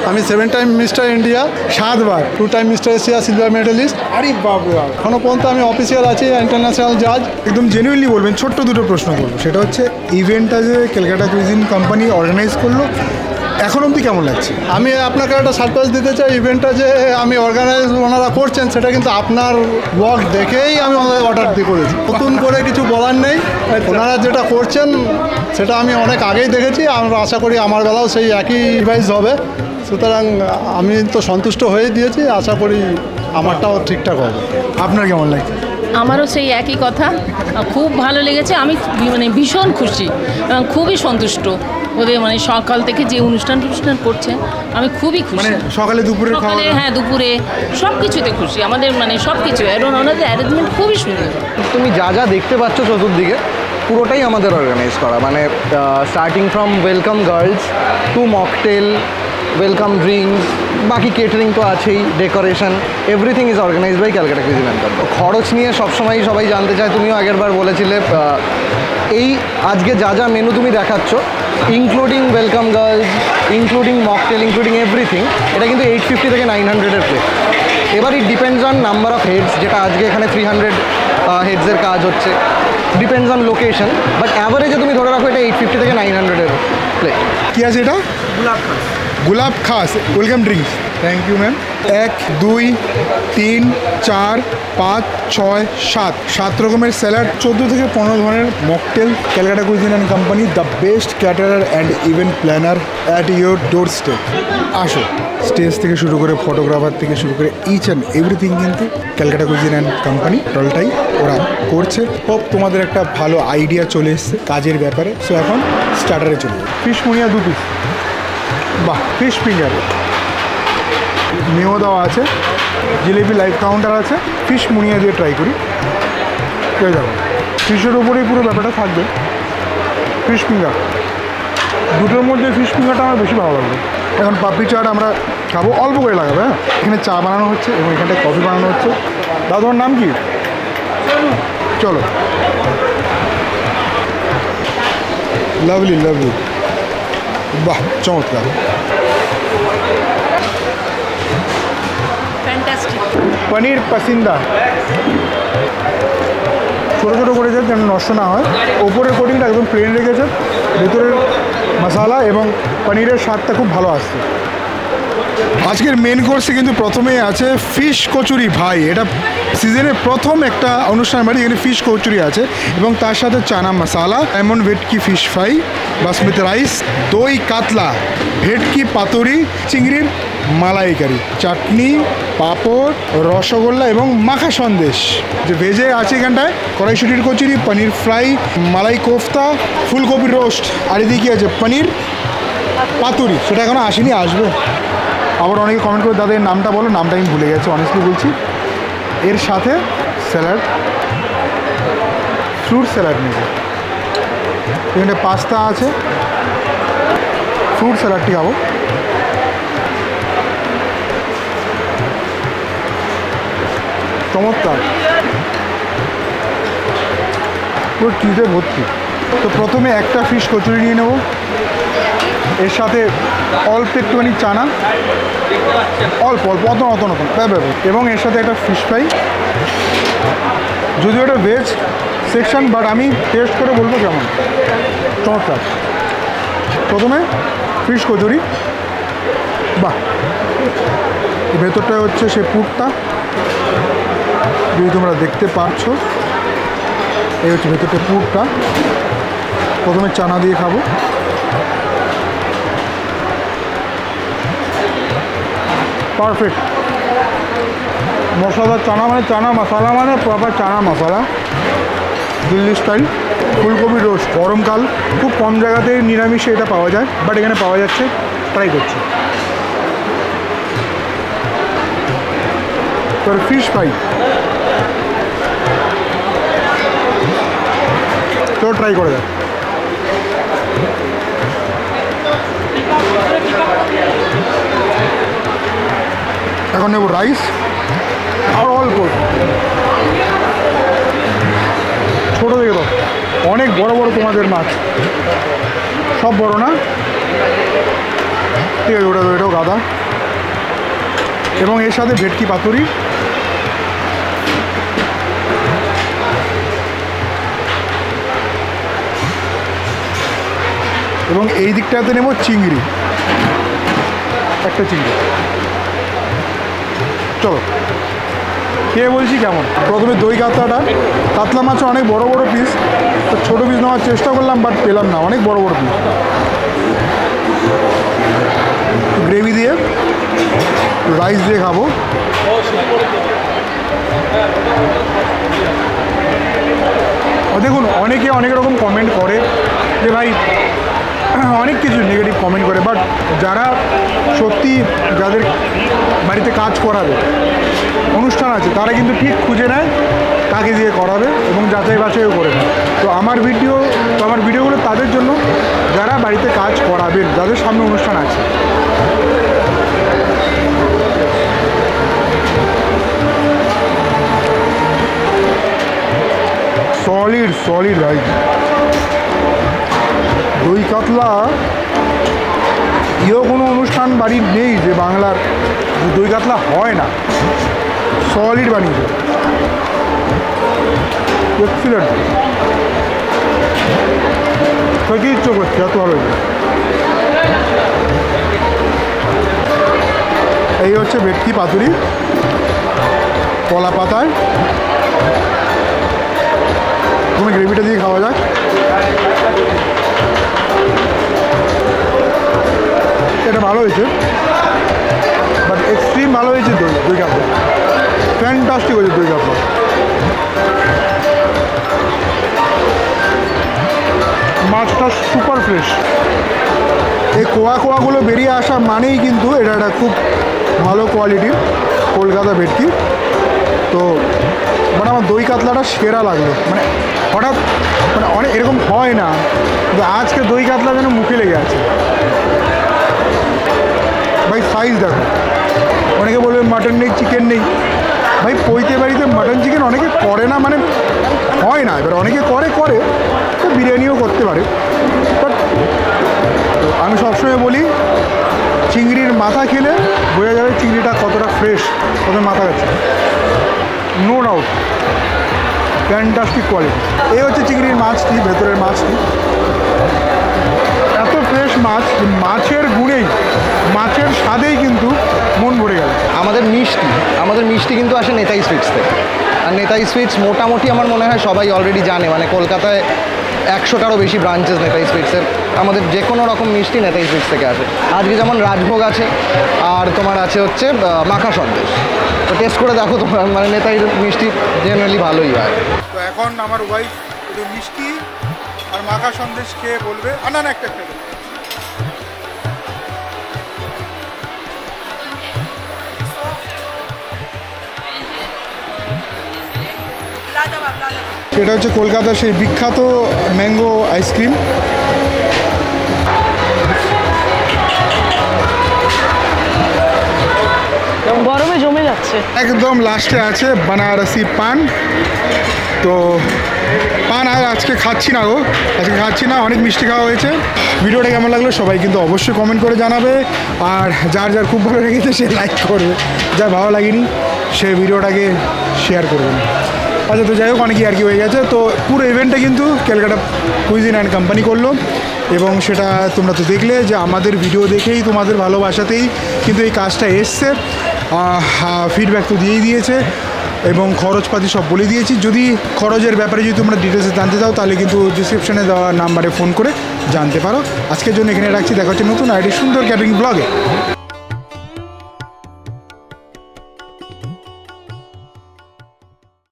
আমি 7 time mister India, 7 বার 2 time mister Asia silver medallist. আরে বাবু, এখনো পর্যন্ত আমি অফিসিয়াল আছি, ইন্টারন্যাশনাল জাজ। একদম জেনুইনলি বলবেন, ছোট্ট দুটো প্রশ্ন করবো। সেটা হচ্ছে ইভেন্টটা যে ক্যালকাটা কুইজিন কোম্পানি অর্গানাইজ করলো, এখন অবধি কেমন লাগছে? আমি আপনাকে একটা সারপ্রাইজ দিতে চাই। ইভেন্টটা যে আমি অর্গানাইজ ওনারা করছেন, সেটা কিন্তু আপনার ওয়ার্ক দেখেই আমি ওনাদের অর্ডার দিয়ে করেছি। নতুন করে কিছু বলার নেই, ওনারা যেটা করছেন সেটা আমি অনেক আগেই দেখেছি। আমরা আশা করি আমার বেলাও সেই একই ডিভাইস হবে। সুতরাং আমি তো সন্তুষ্ট হয়ে দিয়েছি, আশা করি আমারটাও ঠিকঠাক হবে। আপনার কেমন লাগছে? আমারও সেই একই কথা, খুব ভালো লেগেছে। আমি মানে ভীষণ খুশি, খুবই সন্তুষ্ট ওদের মানে সকাল থেকে যে অনুষ্ঠান করছে, আমি খুবই খুশি। মানে সকালে দুপুরে সকালে, হ্যাঁ দুপুরে, সব কিছুতে খুশি। আমাদের মানে সব কিছু এবং ওনাদের অ্যারেঞ্জমেন্ট খুবই সুন্দর। তুমি যা যা দেখতে পাচ্ছ চতুর্দিকে, পুরোটাই আমাদের অর্গানাইজ করা। মানে starting from welcome girls to mocktail, welcome drinks, বাকি কেটারিং তো আছেই, decoration, everything is organise by Calcutta cuisine and company. খরচ নিয়ে সবসময় সবাই জানতে চায়, তুমিও আগেরবার বলেছিলে। এই আজকে যা যা মেনু তুমি দেখাচ্ছ, including welcome girls, including mocktail, including everything, এটা কিন্তু 850 থেকে 900-এর প্লেট। এবার it depends on number of heads, যেটা আজকে এখানে 300 হেডসের কাজ হচ্ছে। ডিপেন্ডস অন লোকেশন, বাট অ্যাভারেজে তুমি ধরে রাখো এটা 850 থেকে 900-এর প্লেট। কী আছে এটা? গোলাপ খাস welcome drinks. Thank you ma'am. 1 2 3 4 5 6 7 7 রকমের স্যালাড, 14 থেকে 15 ধরনের mocktail. Calcutta cuisine and company, the best caterer and event planner at your doorstep. আসো, স্টেজ থেকে শুরু করে ফটোগ্রাফার থেকে শুরু করে ইচ অ্যান্ড এভরিথিং কিন্তু ক্যালকাটা কুইজিন অ্যান্ড কোম্পানি টোটালটাই ওরা করছে। হোপ তোমাদের একটা ভালো আইডিয়া চলে এসছে কাজের ব্যাপারে। সো এখন স্টার্টারে চলে যাবে। ফিশ মুনিয়া 2 পিস, বাহ, ফিশ ফিঙ্গার, মেও দেওয়া আছে, জিলেপি লাইভ কাউন্টার আছে। ফিশ মুনিয়া দিয়ে ট্রাই করি, পেয়ে যাবো। ফিশের ওপরেই পুরো ব্যাপারটা থাকবে। ফিশ ফিঙ্গার, দুটোর মধ্যে ফিশ ফিঙ্গারটা আমার বেশি ভালো লাগবে। এখন পাপড়ি চাট আমরা খাবো, অল্প করে লাগাবে। হ্যাঁ, এখানে চা বানানো হচ্ছে এবং এখানটায় কফি বানানো হচ্ছে। দাদা, তোমার নাম কি? চলো, লাভলি লাভলি, বাহ, চমৎকার। পনির পাসিন্দা, ছোটো ছোটো করেছে যেন নষ্ট না হয়। ওপরের কোটিংটা একদম প্লেন রেখেছে, ভেতরের মশালা এবং পনিরের স্বাদটা খুব ভালো আসছে। আজকের মেন কোর্সে কিন্তু প্রথমেই আছে ফিশ কচুরি। ভাই, এটা সিজনের প্রথম একটা অনুষ্ঠান বাড়ি, এখানে ফিশ কচুরি আছে এবং তার সাথে চানা মশালা, এমন ভেটকি ফিশ ফ্রাই, বাসমতি রাইস, দই কাতলা, ভেটকি পাতুরি, চিংড়ির মালাইকারি, চাটনি, পাঁপড়, রসগোল্লা এবং মাখা সন্দেশ। যে ভেজে আছে এখানটায় কড়াইশুটির কচুরি, পনির ফ্রাই, মালাই কোফতা, ফুলকপির রোস্ট, আর এদিকে আছে পনির পাতুরি, সেটা এখনও আসেনি, আসবে। আবার অনেকে কমেন্ট করে দাদা এর নামটা বলো, নামটা আমি ভুলে গেছি, অনেস্টলি বলছি। এর সাথে স্যালাড, ফ্রুট স্যালাড নেবে। এখানে পাস্তা আছে, ফ্রুট স্যালাডটি খাবো। চমৎকার, পুরো চিজে ভর্তি। তো প্রথমে একটা ফিশ কচুরি নিয়ে নেব, এর সাথে অল্প একটুখানি চানা, অল্প অল্প অত এবং এর সাথে একটা ফিশ ফ্রাই। যদিও এটা ভেজ সেকশন, বাট আমি টেস্ট করে বলবো কেমন। চমৎকার। প্রথমে ফিশ কচুরি, বাহ, ভেতরটা হচ্ছে সে পুরটা, যদি তোমরা দেখতে পারছো, এই হচ্ছে ভেতরটা পুরটা। প্রথমে চানা দিয়ে খাবো, পারফেক্ট। মশলাদার চানা, মানে চানা মশলা, মানে প্রপার চানা মশলা, দিল্লি স্টাইল। ফুলকপি রোস্ট, গরমকাল, খুব কম জায়গাতেই নিরামিষে এটা পাওয়া যায়, বাট এখানে পাওয়া যাচ্ছে, ট্রাই করছি। তারপর ফিশ ফ্রাই, তো ট্রাই করে দেখ। এখন নেব রাইস, আর অল্প ছোটো দেখে দাও, অনেক বড় বড় তোমাদের মাছ, সব বড় না। ঠিক আছে, ওটাও গাদা। এবং এর সাথে ভেটকি পাতুরি, এবং এই দিকটাতে নেব চিংড়ি, একটা চিংড়ি। চলো খেয়ে বলছি কেমন। প্রথমে দই কাতলাটা, কাতলা মাছ অনেক বড় বড় পিস, তো ছোটো পিস নেওয়ার চেষ্টা করলাম বাট পেলাম না, অনেক বড় বড় পিস। গ্রেভি দিয়ে রাইস দিয়ে খাবো। দেখুন অনেকে অনেক রকম কমেন্ট করে যে ভাই অনেক কিছু নেগেটিভ কমেন্ট করে, বাট যারা সত্যি যাদের বাড়িতে কাজ করাবে, অনুষ্ঠান আছে, তারা কিন্তু ঠিক খুঁজে নেয় কাকে দিয়ে করাবে এবং যাচাই বাছাইও করে নেয়। তো আমার ভিডিওগুলো তাদের জন্য যারা বাড়িতে কাজ করাবেন, যাদের সামনে অনুষ্ঠান আছে। সলিড ভাই, দই কাতলা এও কোনো অনুষ্ঠান বাড়ির নেই যে বাংলার দই কাতলা হয় না, সলিড বানিয়েছে, এক্সিলেন্ট। খেতে ইচ্ছে করছে, এত ভালো হয়েছে। এই হচ্ছে ভেটকি পাতুরি কলা পাতায়, তুমি গ্রেভিটা দিয়ে খাওয়া যাক। এটা ভালো হয়েছে, বাট এক্সট্রিম ভালো হয়েছে। দই কাতলা ফ্যান্টাস্টিক হয়েছে দই কাতলা। মাছটা সুপার ফ্রেশ। এই কোয়াগুলো বেরিয়ে আসা মানেই কিন্তু এটা একটা খুব ভালো কোয়ালিটির কলকাতা ভেটকি। তো মানে আমার দই কাতলাটা সেরা লাগলো, মানে হঠাৎ মানে অনেক এরকম হয় না, কিন্তু আজকে দই কাতলা যেন মুখে লেগে আছে ভাই। সাইজ দেখো, অনেকে বলবে মাটন নেই, চিকেন নেই। ভাই পৈতে বাড়িতে মাটন চিকেন অনেকে করে না, মানে হয় না। এবার অনেকে করে তো বিরিয়ানিও করতে পারে, বাট আমি সবসময় বলি চিংড়ির মাথা খেলে বোঝা যাবে চিংড়িটা কতটা ফ্রেশ, কত মাথা গেছে। No doubt fantastic quality. এই হচ্ছে চিংড়ির মাছটি, ভেতরের মাছটি এত ফ্রেশ মাছ, মাছের গুণেই, মাছের স্বাদেই কিন্তু মন ভরে গেল। আমাদের মিষ্টি কিন্তু আসে নেতাই সুইটস থেকে। আর নেতাই সুইটস মোটামুটি আমার মনে হয় সবাই অলরেডি জানে, মানে কলকাতায় 100টারও বেশি ব্রাঞ্চেস নেতাই সুইটসের। আমাদের যে কোনো রকম মিষ্টি নেতাই সুইটস থেকে আসে। আজকে যেমন রাজভোগ আছে, আর তোমার আছে হচ্ছে মাখা সন্দেশ। তো টেস্ট করে দেখো তোমার, মানে নেতাই মিষ্টি জেনারেলি ভালোই হয়। তো এখন আমার ওয়াইফ একটু মিষ্টি আর মাখা সন্দেশ খেয়ে বলবে, না একটা সেটা হচ্ছে কলকাতার সেই বিখ্যাত ম্যাঙ্গো আইসক্রিম। গরমে জমে যাচ্ছে। একদম লাস্টে আছে বানারসি পান। তো পান আর আজকে খাচ্ছি না অনেক মিষ্টি খাওয়া হয়েছে। ভিডিওটা কেমন লাগলো সবাই কিন্তু অবশ্যই কমেন্ট করে জানাবে, আর যার খুব ভালো লেগেছে সে লাইক করবে, যার ভালো লাগেনি সে ভিডিওটাকে শেয়ার করবেন। আচ্ছা, তো যাই হোক অনেকই আর কি হয়ে গেছে। তো পুরো ইভেন্টটা কিন্তু ক্যালকাটা কুইজিন অ্যান্ড কোম্পানি করলো, এবং সেটা তোমরা তো দেখলে যে আমাদের ভিডিও দেখেই, তোমাদের ভালোবাসাতেই কিন্তু এই কাজটা এসছে। ফিডব্যাক তো দিয়েই দিয়েছে এবং খরচপাতি সব বলে দিয়েছি। যদি খরচের ব্যাপারে যদি তোমরা ডিটেলসে জানতে চাও তাহলে কিন্তু ডিসক্রিপশনে দেওয়া নাম্বারে ফোন করে জানতে পারো। আজকের জন্য এখানে রাখছি, দেখা হচ্ছে নতুন আইডি সুন্দর ক্যাটারিং ব্লগে।